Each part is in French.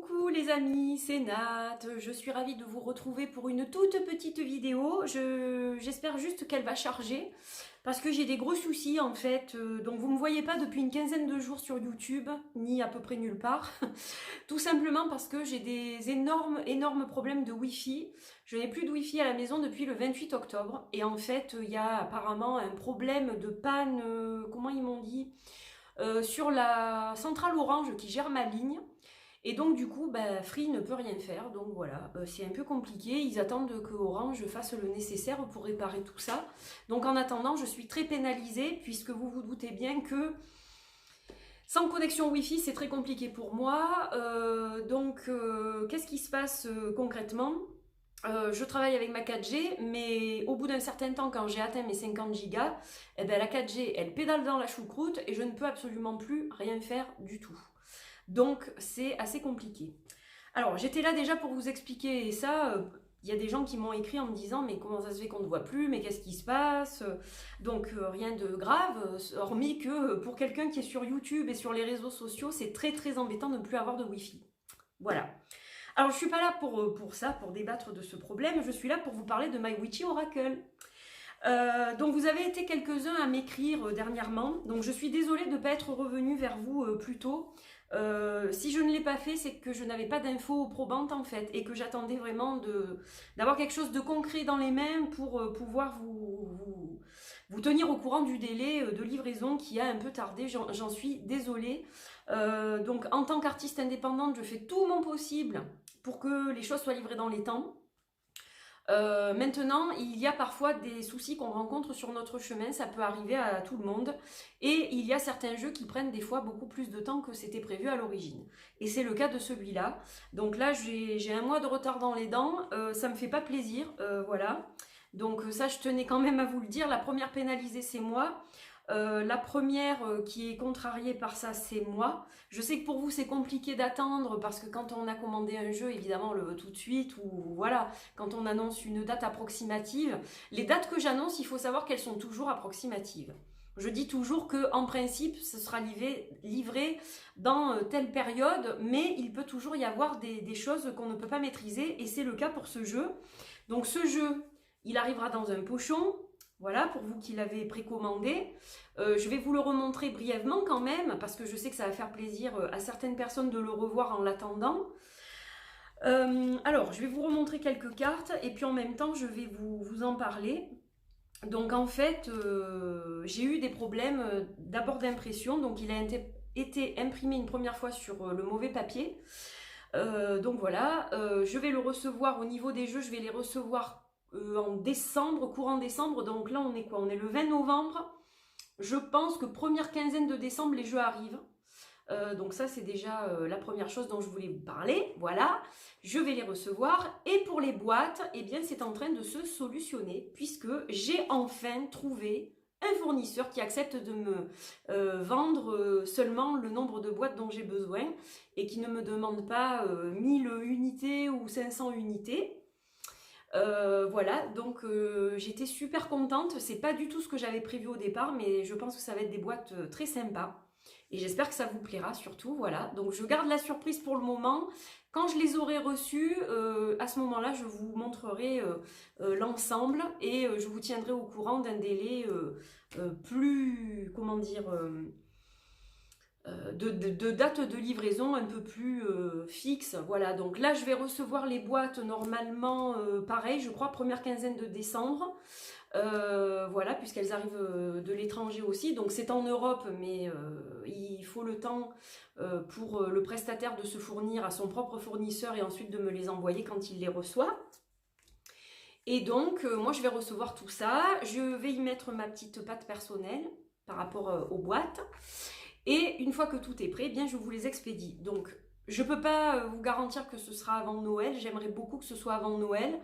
Coucou les amis, c'est Nat, je suis ravie de vous retrouver pour une toute petite vidéo. J'espère juste qu'elle va charger parce que j'ai des gros soucis en fait, donc vous me voyez pas depuis une quinzaine de jours sur YouTube, ni à peu près nulle part. Tout simplement parce que j'ai des énormes problèmes de Wi-Fi. Je n'ai plus de Wi-Fi à la maison depuis le 28 octobre et en fait il y a apparemment un problème de panne, comment ils m'ont dit, sur la centrale Orange qui gère ma ligne. Et donc du coup, Free ne peut rien faire, donc voilà, c'est un peu compliqué, ils attendent que Orange fasse le nécessaire pour réparer tout ça. Donc en attendant, je suis très pénalisée, puisque vous vous doutez bien que sans connexion Wi-Fi, c'est très compliqué pour moi. Qu'est-ce qui se passe concrètement ? Je travaille avec ma 4G, mais au bout d'un certain temps, quand j'ai atteint mes 50 gigas, la 4G, elle pédale dans la choucroute et je ne peux absolument plus rien faire du tout. Donc, c'est assez compliqué. Alors, j'étais là déjà pour vous expliquer ça. Il y a des gens qui m'ont écrit en me disant « Mais comment ça se fait qu'on ne voit plus ? Mais qu'est-ce qui se passe ?» Donc, rien de grave, hormis que pour quelqu'un qui est sur YouTube et sur les réseaux sociaux, c'est très embêtant de ne plus avoir de Wi-Fi. Voilà. Alors, je ne suis pas là pour ça, pour débattre de ce problème. Je suis là pour vous parler de MyWitchy Oracle. Donc vous avez été quelques-uns à m'écrire dernièrement, donc je suis désolée de ne pas être revenue vers vous plus tôt. Si je ne l'ai pas fait, c'est que je n'avais pas d'infos probantes en fait, et que j'attendais vraiment d'avoir quelque chose de concret dans les mains pour pouvoir vous tenir au courant du délai de livraison qui a un peu tardé, j'en suis désolée. Donc en tant qu'artiste indépendante, je fais tout mon possible pour que les choses soient livrées dans les temps. Maintenant, il y a parfois des soucis qu'on rencontre sur notre chemin, ça peut arriver à tout le monde, et il y a certains jeux qui prennent des fois beaucoup plus de temps que c'était prévu à l'origine. Et c'est le cas de celui-là. Donc là, j'ai un mois de retard dans les dents, ça me fait pas plaisir, voilà. Donc ça, je tenais quand même à vous le dire, la première pénalisée, c'est moi. La première qui est contrariée par ça, c'est moi. Je sais que pour vous, c'est compliqué d'attendre parce que quand on a commandé un jeu, évidemment, on le veut tout de suite ou voilà, quand on annonce une date approximative. Les dates que j'annonce, il faut savoir qu'elles sont toujours approximatives. Je dis toujours qu'en principe, ce sera livré dans telle période, mais il peut toujours y avoir des choses qu'on ne peut pas maîtriser et c'est le cas pour ce jeu. Donc ce jeu, il arrivera dans un pochon. Voilà, pour vous qui l'avez précommandé. Je vais vous le remontrer brièvement quand même, parce que je sais que ça va faire plaisir à certaines personnes de le revoir en l'attendant. Alors, je vais vous remontrer quelques cartes, et puis en même temps, je vais vous en parler. Donc en fait, j'ai eu des problèmes d'abord d'impression, donc il a été imprimé une première fois sur le mauvais papier. Donc voilà, je vais le recevoir au niveau des jeux, je vais les recevoir en décembre, courant décembre, donc là on est quoi? On est le 20 novembre, je pense que première quinzaine de décembre les jeux arrivent, donc ça c'est déjà la première chose dont je voulais vous parler, voilà, je vais les recevoir, et pour les boîtes, eh bien c'est en train de se solutionner, puisque j'ai enfin trouvé un fournisseur qui accepte de me vendre seulement le nombre de boîtes dont j'ai besoin, et qui ne me demande pas 1000 unités ou 500 unités. Voilà, donc j'étais super contente, c'est pas du tout ce que j'avais prévu au départ, mais je pense que ça va être des boîtes très sympas, et j'espère que ça vous plaira surtout, voilà. Donc je garde la surprise pour le moment, quand je les aurai reçues, à ce moment-là, je vous montrerai l'ensemble, et je vous tiendrai au courant d'un délai plus, comment dire... de date de livraison un peu plus fixe, voilà. Donc là je vais recevoir les boîtes normalement pareil, je crois première quinzaine de décembre, voilà, puisqu'elles arrivent de l'étranger aussi, donc c'est en Europe, mais il faut le temps pour le prestataire de se fournir à son propre fournisseur et ensuite de me les envoyer quand il les reçoit. Et donc moi je vais recevoir tout ça, je vais y mettre ma petite patte personnelle par rapport aux boîtes. Et une fois que tout est prêt, eh bien je vous les expédie. Donc je ne peux pas vous garantir que ce sera avant Noël, j'aimerais beaucoup que ce soit avant Noël.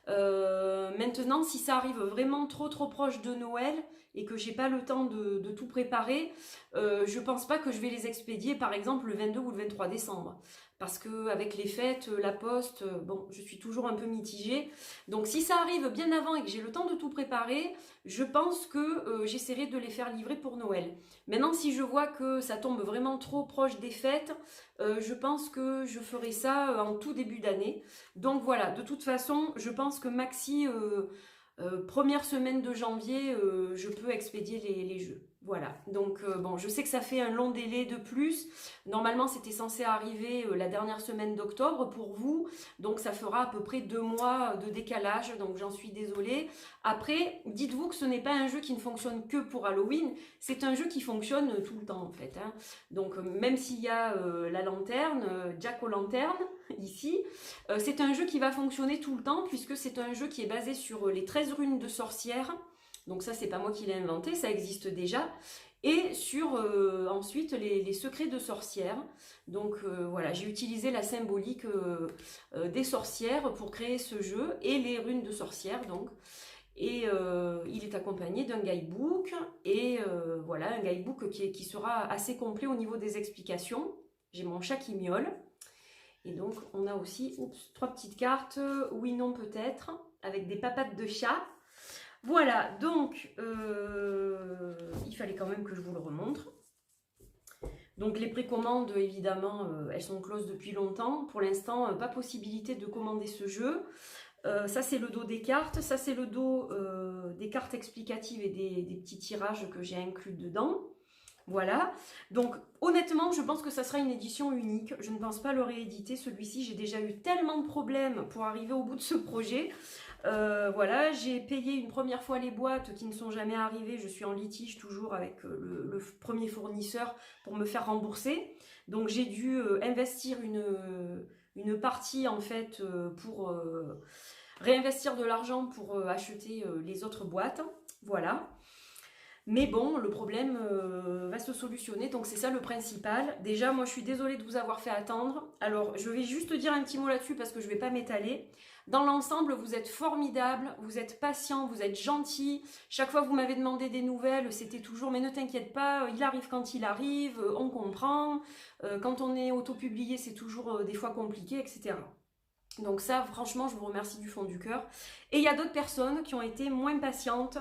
Maintenant, si ça arrive vraiment trop proche de Noël, et que j'ai pas le temps de tout préparer, je pense pas que je vais les expédier par exemple le 22 ou le 23 décembre. Parce que avec les fêtes, la poste, bon, je suis toujours un peu mitigée. Donc si ça arrive bien avant et que j'ai le temps de tout préparer, je pense que j'essaierai de les faire livrer pour Noël. Maintenant, si je vois que ça tombe vraiment trop proche des fêtes, je pense que je ferai ça en tout début d'année. Donc voilà, de toute façon, je pense que maxi, première semaine de janvier, je peux expédier les jeux. Voilà, donc bon, je sais que ça fait un long délai de plus. Normalement, c'était censé arriver la dernière semaine d'octobre pour vous. Donc, ça fera à peu près 2 mois de décalage. Donc, j'en suis désolée. Après, dites-vous que ce n'est pas un jeu qui ne fonctionne que pour Halloween. C'est un jeu qui fonctionne tout le temps, en fait. Hein. Donc, même s'il y a la lanterne, Jack-o'-lanterne, ici, c'est un jeu qui va fonctionner tout le temps puisque c'est un jeu qui est basé sur les 13 runes de sorcières. Donc ça, c'est pas moi qui l'ai inventé, ça existe déjà. Et sur ensuite les secrets de sorcières. Donc voilà, j'ai utilisé la symbolique des sorcières pour créer ce jeu et les runes de sorcières. Donc. Et il est accompagné d'un guidebook et voilà, un guidebook qui sera assez complet au niveau des explications. J'ai mon chat qui miaule. Et donc on a aussi 3 petites cartes, oui, non, peut-être, avec des papates de chat. Voilà, donc il fallait quand même que je vous le remontre. Donc les précommandes, évidemment, elles sont closes depuis longtemps. Pour l'instant, pas possibilité de commander ce jeu. Ça, c'est le dos des cartes. Ça, c'est le dos des cartes explicatives et des petits tirages que j'ai inclus dedans. Voilà, donc honnêtement, je pense que ça sera une édition unique. Je ne pense pas le rééditer. Celui-ci, j'ai déjà eu tellement de problèmes pour arriver au bout de ce projet. Voilà, j'ai payé une première fois les boîtes qui ne sont jamais arrivées. Je suis en litige toujours avec le premier fournisseur pour me faire rembourser. Donc j'ai dû investir une partie en fait pour réinvestir de l'argent pour acheter les autres boîtes. Voilà. Mais bon, le problème va se solutionner, donc c'est ça le principal. Déjà, moi je suis désolée de vous avoir fait attendre. Alors, je vais juste dire un petit mot là-dessus parce que je ne vais pas m'étaler. Dans l'ensemble, vous êtes formidables, vous êtes patients, vous êtes gentils. Chaque fois que vous m'avez demandé des nouvelles, c'était toujours « mais ne t'inquiète pas, il arrive quand il arrive, on comprend. Quand on est auto-publié, c'est toujours des fois compliqué, etc. » Donc ça, franchement, je vous remercie du fond du cœur. Et il y a d'autres personnes qui ont été moins patientes,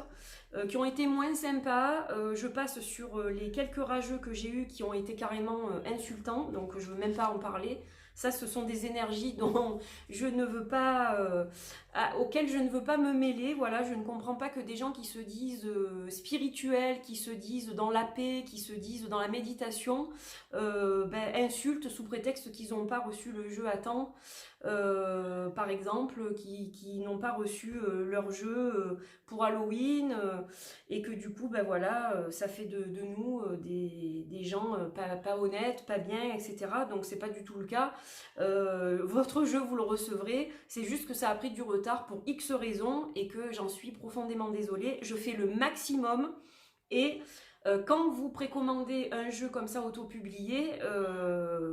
qui ont été moins sympas. Je passe sur les quelques rageux que j'ai eus qui ont été carrément insultants, donc je ne veux même pas en parler. Ça, ce sont des énergies dont je ne veux pas, auxquelles je ne veux pas me mêler. Voilà, je ne comprends pas que des gens qui se disent spirituels, qui se disent dans la paix, qui se disent dans la méditation, insultent sous prétexte qu'ils n'ont pas reçu le jeu à temps. Par exemple, qui n'ont pas reçu leur jeu pour Halloween et que du coup, ben voilà, ça fait de nous des gens pas honnêtes, pas bien, etc. Donc c'est pas du tout le cas. Votre jeu, vous le recevrez. C'est juste que ça a pris du retard pour X raisons et que j'en suis profondément désolée. Je fais le maximum et quand vous précommandez un jeu comme ça auto-publié,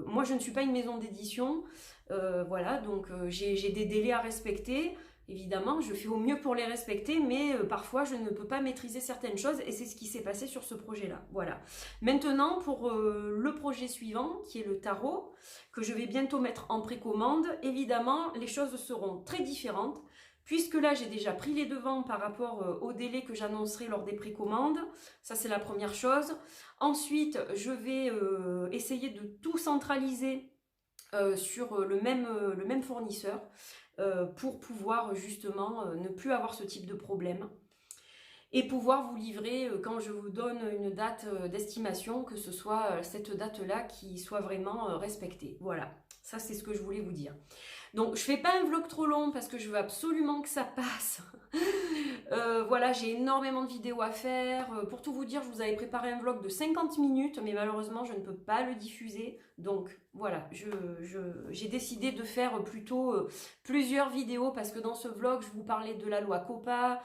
moi je ne suis pas une maison d'édition, voilà, donc j'ai des délais à respecter. Évidemment, je fais au mieux pour les respecter, mais parfois je ne peux pas maîtriser certaines choses et c'est ce qui s'est passé sur ce projet-là. Voilà. Maintenant, pour le projet suivant, qui est le tarot, que je vais bientôt mettre en précommande, évidemment, les choses seront très différentes, puisque là, j'ai déjà pris les devants par rapport au délai que j'annoncerai lors des précommandes. Ça, c'est la première chose. Ensuite, je vais essayer de tout centraliser sur le même fournisseur. Pour pouvoir justement ne plus avoir ce type de problème et pouvoir vous livrer quand je vous donne une date d'estimation, que ce soit cette date-là qui soit vraiment respectée. Voilà, ça c'est ce que je voulais vous dire. Donc je fais pas un vlog trop long parce que je veux absolument que ça passe. Voilà, j'ai énormément de vidéos à faire. Pour tout vous dire, je vous avais préparé un vlog de 50 minutes, mais malheureusement, je ne peux pas le diffuser. Donc voilà, j'ai décidé de faire plutôt plusieurs vidéos parce que dans ce vlog, je vous parlais de la loi COPPA,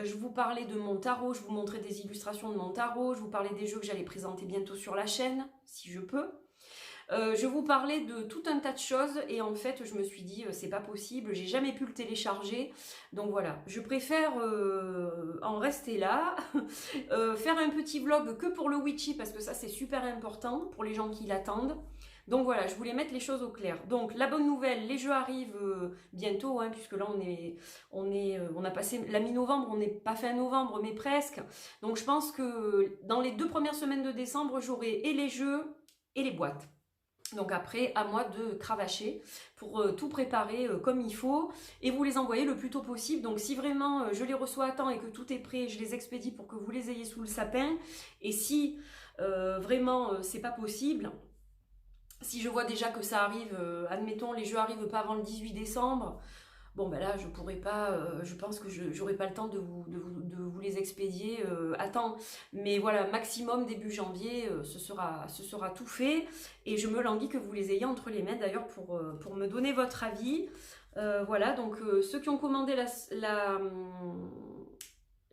je vous parlais de mon tarot, je vous montrais des illustrations de mon tarot, je vous parlais des jeux que j'allais présenter bientôt sur la chaîne, si je peux. je vous parlais de tout un tas de choses et en fait je me suis dit c'est pas possible, j'ai jamais pu le télécharger, donc voilà, je préfère en rester là, faire un petit vlog que pour le Witchy parce que ça c'est super important pour les gens qui l'attendent. Donc voilà, je voulais mettre les choses au clair. Donc la bonne nouvelle, les jeux arrivent bientôt, hein, puisque là on a passé la mi-novembre, on n'est pas fin novembre, mais presque. Donc je pense que dans les 2 premières semaines de décembre, j'aurai et les jeux et les boîtes. Donc après, à moi de cravacher pour tout préparer comme il faut et vous les envoyer le plus tôt possible. Donc si vraiment je les reçois à temps et que tout est prêt, je les expédie pour que vous les ayez sous le sapin. Et si vraiment c'est pas possible, si je vois déjà que ça arrive, admettons les jeux arrivent pas avant le 18 décembre, bon ben là je pourrais pas, je pense que je n'aurai pas le temps de vous les expédier à temps. Mais voilà, maximum début janvier, ce sera tout fait. Et je me languis que vous les ayez entre les mains d'ailleurs pour me donner votre avis. Voilà, donc ceux qui ont commandé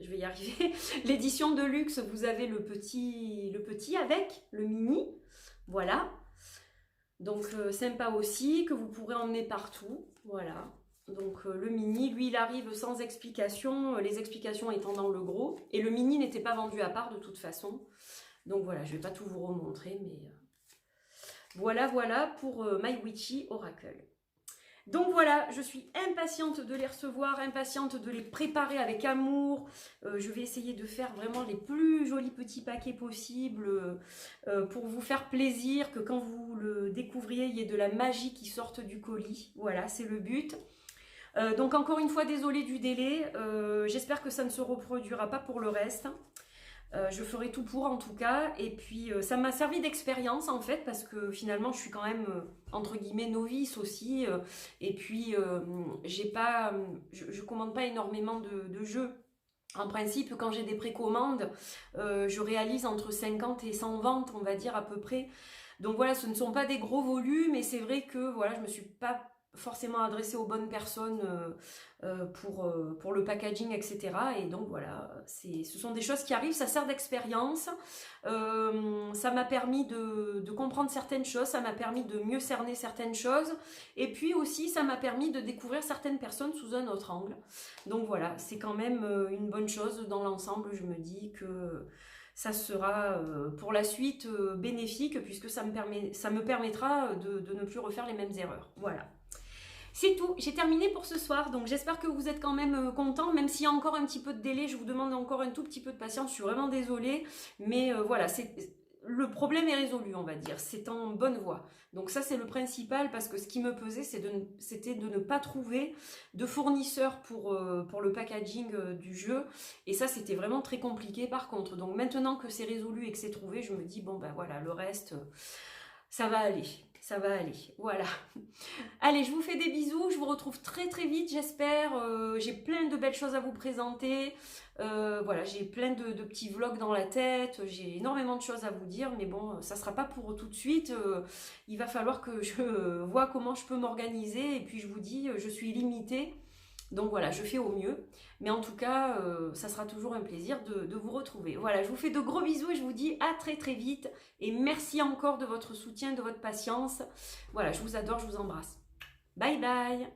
je vais y arriver, l'édition de luxe, vous avez le petit avec, le mini, voilà. Donc sympa aussi, que vous pourrez emmener partout, voilà. Donc le mini, lui, il arrive sans explication, les explications étant dans le gros. Et le mini n'était pas vendu à part de toute façon. Donc voilà, je ne vais pas tout vous remontrer, mais voilà pour My Witchy Oracle. Donc voilà, je suis impatiente de les recevoir, impatiente de les préparer avec amour. Je vais essayer de faire vraiment les plus jolis petits paquets possibles pour vous faire plaisir, que quand vous le découvriez, il y ait de la magie qui sorte du colis. Voilà, c'est le but. Donc encore une fois, désolée du délai. J'espère que ça ne se reproduira pas pour le reste. Je ferai tout pour en tout cas, et puis ça m'a servi d'expérience en fait, parce que finalement je suis quand même entre guillemets novice aussi, et puis je commande pas énormément de jeux. En principe, quand j'ai des précommandes, je réalise entre 50 et 100 ventes, on va dire à peu près. Donc voilà, ce ne sont pas des gros volumes, et c'est vrai que voilà, je me suis pas forcément adressée aux bonnes personnes pour le packaging, etc. Et donc voilà, ce sont des choses qui arrivent, ça sert d'expérience. Ça m'a permis de comprendre certaines choses, ça m'a permis de mieux cerner certaines choses, et puis aussi ça m'a permis de découvrir certaines personnes sous un autre angle. Donc voilà, c'est quand même une bonne chose dans l'ensemble. Je me dis que ça sera pour la suite bénéfique, puisque ça me permettra de ne plus refaire les mêmes erreurs. Voilà. C'est tout, j'ai terminé pour ce soir, donc j'espère que vous êtes quand même contents, même s'il y a encore un petit peu de délai, je vous demande encore un tout petit peu de patience, je suis vraiment désolée, mais voilà, le problème est résolu, on va dire, c'est en bonne voie. Donc ça c'est le principal, parce que ce qui me pesait, c'était de ne pas trouver de fournisseur pour le packaging du jeu, et ça c'était vraiment très compliqué par contre. Donc maintenant que c'est résolu et que c'est trouvé, je me dis bon ben voilà, le reste, ça va aller. Ça va aller, voilà. Allez, je vous fais des bisous, je vous retrouve très très vite, j'espère. J'ai plein de belles choses à vous présenter. Voilà, j'ai plein de petits vlogs dans la tête, j'ai énormément de choses à vous dire, mais bon, ça sera pas pour tout de suite. Il va falloir que je vois comment je peux m'organiser, et puis je vous dis, je suis limitée. Donc voilà, je fais au mieux. Mais en tout cas, ça sera toujours un plaisir de vous retrouver. Voilà, je vous fais de gros bisous et je vous dis à très très vite. Et merci encore de votre soutien, de votre patience. Voilà, je vous adore, je vous embrasse. Bye bye.